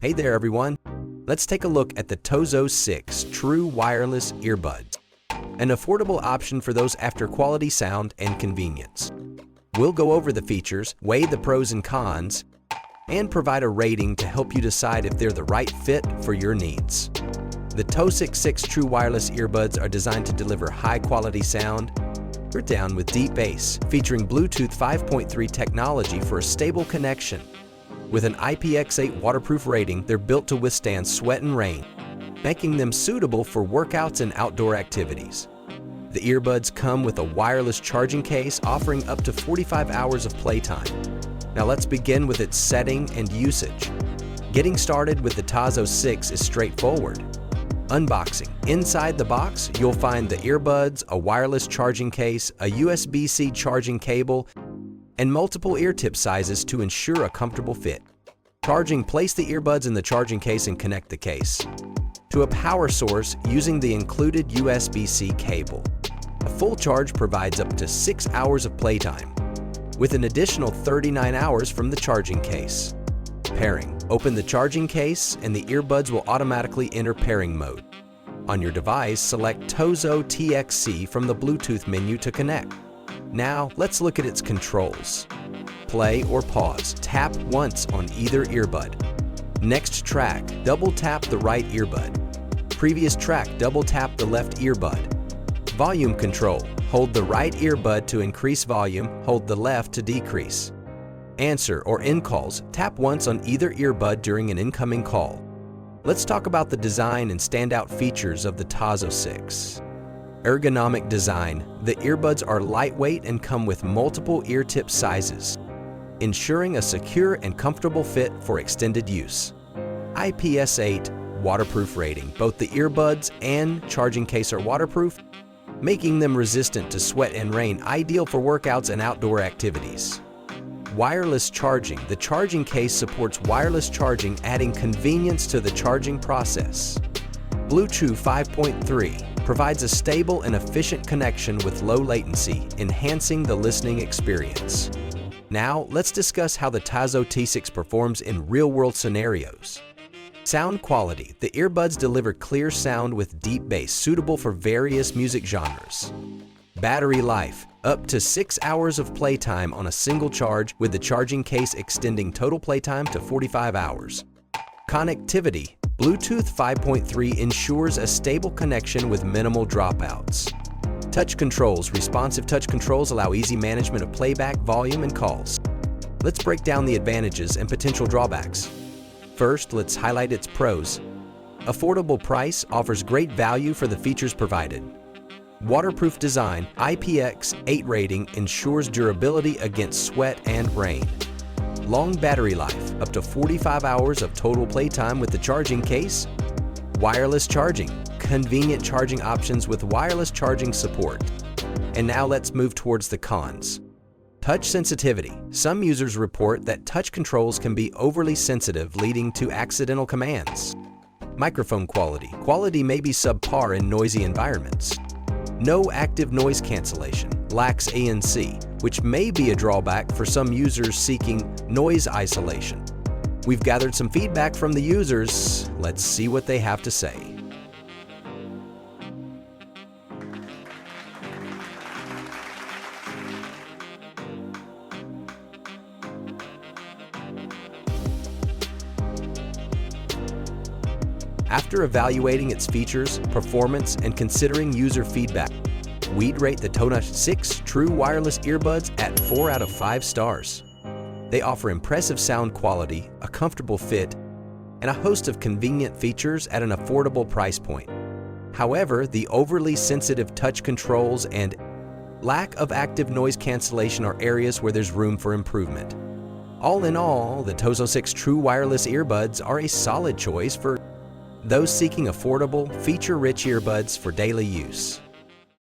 Hey there everyone! Let's take a look at the TOZO T6 True Wireless Earbuds, an affordable option for those after quality sound and convenience. We'll go over the features, weigh the pros and cons, and provide a rating to help you decide if they're the right fit for your needs. The TOZO T6 True Wireless Earbuds are designed to deliver high-quality sound, down with deep bass, featuring Bluetooth 5.3 technology for a stable connection. With an IPX8 waterproof rating, they're built to withstand sweat and rain, making them suitable for workouts and outdoor activities. The earbuds come with a wireless charging case offering up to 45 hours of playtime. Now let's begin with its setting and usage. Getting started with the TOZO T6 is straightforward. Unboxing. Inside the box, you'll find the earbuds, a wireless charging case, a USB-C charging cable, and multiple ear tip sizes to ensure a comfortable fit. Charging. Place the earbuds in the charging case and connect the case to a power source using the included USB-C cable. A full charge provides up to 6 hours of playtime, with an additional 39 hours from the charging case. Pairing. Open the charging case and the earbuds will automatically enter pairing mode. On your device, select TOZO TXC from the Bluetooth menu to connect. Now, let's look at its controls. Play or pause. Tap once on either earbud. Next track, double tap the right earbud. Previous track, double tap the left earbud. Volume control. Hold the right earbud to increase volume, hold the left to decrease. Answer or end calls. Tap once on either earbud during an incoming call. Let's talk about the design and standout features of the TOZO T6. Ergonomic design. The earbuds are lightweight and come with multiple ear tip sizes, ensuring a secure and comfortable fit for extended use. IPX8 waterproof rating. Both the earbuds and charging case are waterproof, making them resistant to sweat and rain, ideal for workouts and outdoor activities. Wireless charging. The charging case supports wireless charging, adding convenience to the charging process. Bluetooth 5.3 provides a stable and efficient connection with low latency, enhancing the listening experience. Now, let's discuss how the TOZO T6 performs in real-world scenarios. Sound quality. The earbuds deliver clear sound with deep bass, suitable for various music genres. Battery life. Up to 6 hours of playtime on a single charge, with the charging case extending total playtime to 45 hours. Connectivity. Bluetooth 5.3 ensures a stable connection with minimal dropouts. Touch controls. Responsive touch controls allow easy management of playback, volume, and calls. Let's break down the advantages and potential drawbacks. First, let's highlight its pros. Affordable price. Offers great value for the features provided. Waterproof design. IPX8 rating ensures durability against sweat and rain. Long battery life. Up to 45 hours of total playtime with the charging case. Wireless charging. Convenient charging options with wireless charging support. And now let's move towards the cons. Touch sensitivity. Some users report that touch controls can be overly sensitive, leading to accidental commands. Microphone quality. Quality may be subpar in noisy environments. No active noise cancellation. Lacks ANC, which may be a drawback for some users seeking noise isolation. We've gathered some feedback from the users. Let's see what they have to say. After evaluating its features, performance, and considering user feedback, we'd rate the TOZO T6 True Wireless Earbuds at 4 out of 5 stars. They offer impressive sound quality, a comfortable fit, and a host of convenient features at an affordable price point. However, the overly sensitive touch controls and lack of active noise cancellation are areas where there's room for improvement. All in all, the TOZO T6 True Wireless Earbuds are a solid choice for those seeking affordable, feature-rich earbuds for daily use.